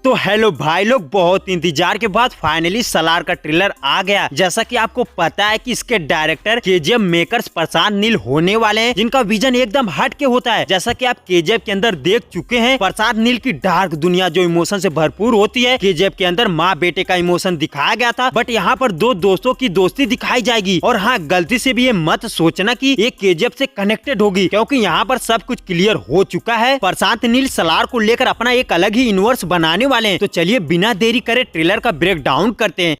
तो हेलो भाई लोग, बहुत इंतजार के बाद फाइनली सलार का ट्रेलर आ गया। जैसा कि आपको पता है कि इसके director KGF makers Prashanth Neel होने वाले हैं, जिनका विजन एकदम हट के होता है। जैसा कि आप केजीएफ के अंदर देख चुके हैं, प्रशांत नील की डार्क दुनिया जो इमोशन से भरपूर होती है। केजीएफ के अंदर माँ बेटे का इमोशन दिखाया गया था, बट यहाँ पर दो दोस्तों की दोस्ती दिखाई जाएगी। और हाँ, गलती से भी ये मत सोचना कि ये केजीएफ से कनेक्टेड होगी, क्योंकि यहाँ पर सब कुछ क्लियर हो चुका है। प्रशांत नील सलार को लेकर अपना एक अलग ही यूनिवर्स बनाने वाले हैं। तो चलिए बिना देरी करे ट्रेलर का ब्रेक डाउन करते हैं।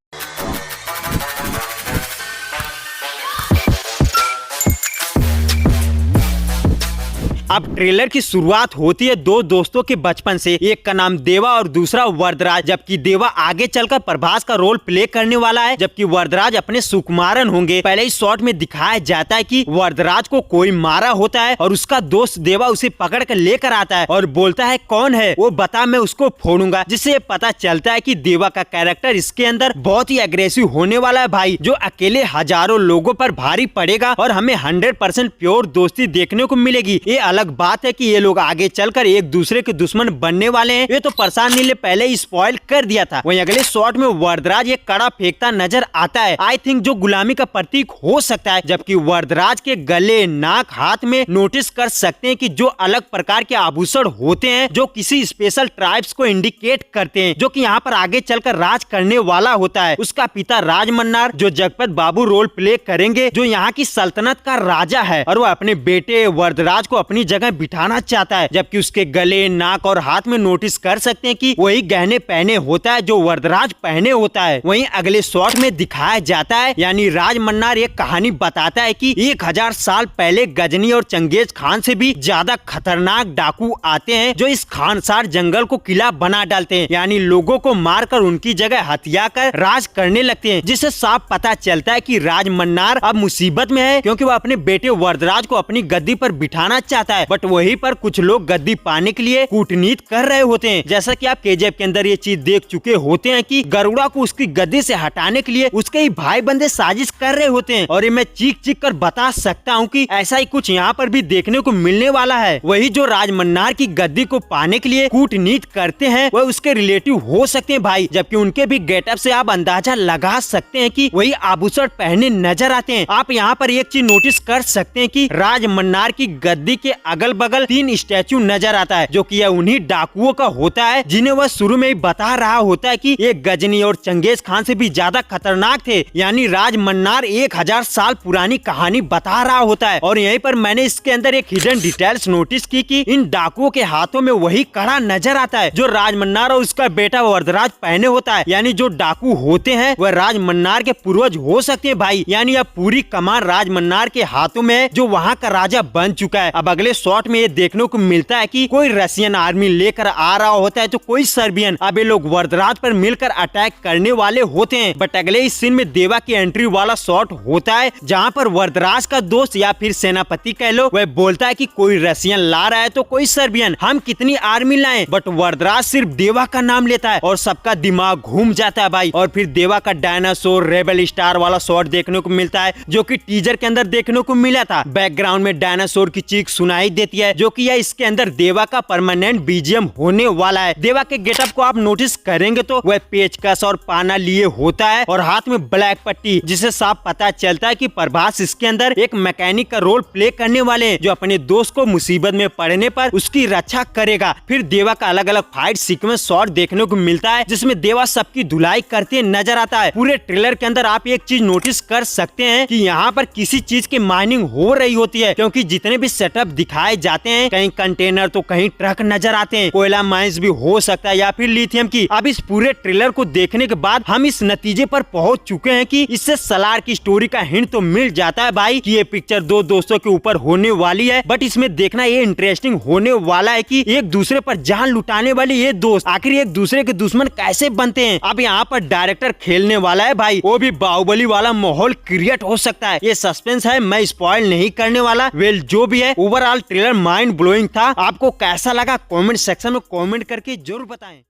अब ट्रेलर की शुरुआत होती है दो दोस्तों के बचपन से। एक का नाम देवा और दूसरा वरदराज। जबकि देवा आगे चलकर प्रभास का रोल प्ले करने वाला है, जबकि वरदराज अपने सुकुमारन होंगे। पहले ही शॉट में दिखाया जाता है कि वरदराज को कोई मारा होता है और उसका दोस्त देवा उसे पकड़ कर लेकर आता है और बोलता है कौन है वो बता, मैं उसको फोड़ूंगा। जिससे पता चलता है कि देवा का कैरेक्टर इसके अंदर बहुत ही एग्रेसिव होने वाला है भाई, जो अकेले हजारों लोगों पर भारी पड़ेगा और हमें 100% प्योर दोस्ती देखने को मिलेगी। ये अलग बात है कि ये लोग आगे चलकर एक दूसरे के दुश्मन बनने वाले हैं। ये तो प्रशांत नील ने पहले ही स्पॉइल कर दिया था। वहीं अगले शॉट में वरदराज एक कड़ा फेंकता नजर आता है। आई थिंक जो गुलामी का प्रतीक हो सकता है। जबकि वरदराज के गले, नाक, हाथ में नोटिस कर सकते हैं कि जो अलग प्रकार के आभूषण होते हैं, जो किसी स्पेशल ट्राइब्स को इंडिकेट करते हैं, जो कि यहाँ पर आगे चलकर राज करने वाला होता है। उसका पिता राज मन्नार, जो जगपत बाबू रोल प्ले करेंगे, जो यहाँ की सल्तनत का राजा है, और वो अपने बेटे वरदराज को अपनी जगह बिठाना चाहता है। जबकि उसके गले, नाक और हाथ में नोटिस कर सकते हैं कि वही गहने पहने होता है जो वरदराज पहने होता है। वहीं अगले शॉट में दिखाया जाता है, यानी राज मन्नार एक कहानी बताता है कि 1000 साल पहले गजनी और चंगेज खान से भी ज्यादा खतरनाक डाकू आते हैं, जो इस खानसार जंगल को किला बना डालते हैं, यानी लोगों को मारकर उनकी जगह हथिया कर राज करने लगते हैं। जिससे साफ पता चलता है कि राज मन्नार अब मुसीबत में है, क्योंकि वह अपने बेटे वरदराज को अपनी गद्दी पर बिठाना चाहता है। बट वहीं पर कुछ लोग गद्दी पाने के लिए कूटनीत कर रहे होते हैं। जैसा कि आप केजीएफ के अंदर ये चीज देख चुके होते हैं कि गरुड़ा को उसकी गद्दी से हटाने के लिए उसके ही भाई बंदे साजिश कर रहे होते हैं। और ये मैं चीख चीख कर बता सकता हूँ कि ऐसा ही कुछ यहाँ पर भी देखने को मिलने वाला है। वही जो राज मन्नार की गद्दी को पाने के लिए कूटनीत करते हैं, वह उसके रिलेटिव हो सकते हैं भाई। जबकि उनके भी गेटअप से आप अंदाजा लगा सकते हैं कि वही आभूषण पहने नजर आते हैं। आप यहाँ पर एक चीज नोटिस कर सकते हैं कि राज मन्नार की गद्दी के अगल बगल 3 स्टैचू नजर आता है, जो कि यह उन्हीं डाकुओं का होता है जिन्हें वह शुरू में ही बता रहा होता है कि ये गजनी और चंगेज खान से भी ज्यादा खतरनाक थे। यानी राज मन्नार 1000 साल पुरानी कहानी बता रहा होता है। और यहीं पर मैंने इसके अंदर एक हिडन डिटेल्स नोटिस की कि इन डाकुओं के हाथों में वही कड़ा नजर आता है जो राज मन्नार और उसका बेटा वरदराज पहने होता है। यानी जो डाकू होते हैं वह राज मन्नार के पूर्वज हो सकते हैं भाई। यानी अब पूरी कमान राज मन्नार के हाथों में है, जो वहाँ का राजा बन चुका है। अब अगले शॉट में ये देखने को मिलता है कि कोई रशियन आर्मी लेकर आ रहा होता है, तो कोई सर्बियन। अब ये लोग वरदराज पर मिलकर अटैक करने वाले होते हैं। बट अगले इस सीन में देवा की एंट्री वाला शॉट होता है, जहाँ पर वरदराज का दोस्त या फिर सेनापति कह लो, वह बोलता है कि कोई रशियन ला रहा है तो कोई सर्बियन, हम कितनी आर्मी लाएं। बट वरदराज सिर्फ देवा का नाम लेता है और सबका दिमाग घूम जाता है भाई। और फिर देवा का डायनासोर रेबल स्टार वाला शॉट देखने को मिलता है, जो कि टीजर के अंदर देखने को मिला था। बैकग्राउंड में डायनासोर की चीख सुनाई देती है, जो कि इसके अंदर देवा का परमानेंट बीजीएम होने वाला है। देवा के गेटअप को आप नोटिस करेंगे तो वह पेचकस और पाना लिए होता है और हाथ में ब्लैक पट्टी, जिससे साफ पता चलता है कि प्रभास इसके अंदर एक मैकेनिक का रोल प्ले करने वाले हैं, जो अपने दोस्त को मुसीबत में पड़ने पर उसकी रक्षा करेगा। फिर देवा का अलग अलग फाइट सीक्वेंस शॉट देखने को मिलता है, जिसमें देवा सबकी धुलाई करते नजर आता है। पूरे ट्रेलर के अंदर आप एक चीज नोटिस कर सकते हैं कि यहाँ पर किसी चीज की माइनिंग हो रही होती है, क्योंकि जितने भी सेटअप दिखाए जाते हैं, कहीं कंटेनर तो कहीं ट्रक नजर आते हैं, कोयला माइंस भी हो सकता है या फिर लिथियम की। अब इस पूरे ट्रेलर को देखने के बाद हम इस नतीजे पर पहुंच चुके हैं कि इससे सलार की स्टोरी का हिंट तो मिल जाता है भाई कि ये पिक्चर दो दोस्तों के ऊपर होने वाली है। बट इसमें देखना ये इंटरेस्टिंग होने वाला है कि एक दूसरे पर जान लुटाने वाले ये दोस्त आखिर एक दूसरे के दुश्मन कैसे बनते हैं। अब यहाँ पर डायरेक्टर खेलने वाला है भाई, वो भी बाहुबली वाला माहौल क्रिएट हो सकता है। ये सस्पेंस है, मैं स्पॉइल नहीं करने वाला। वेल जो भी है, ओवरऑल ट्रेलर माइंड ब्लोइंग था। आपको कैसा लगा कमेंट सेक्शन में कमेंट करके जरूर बताएं।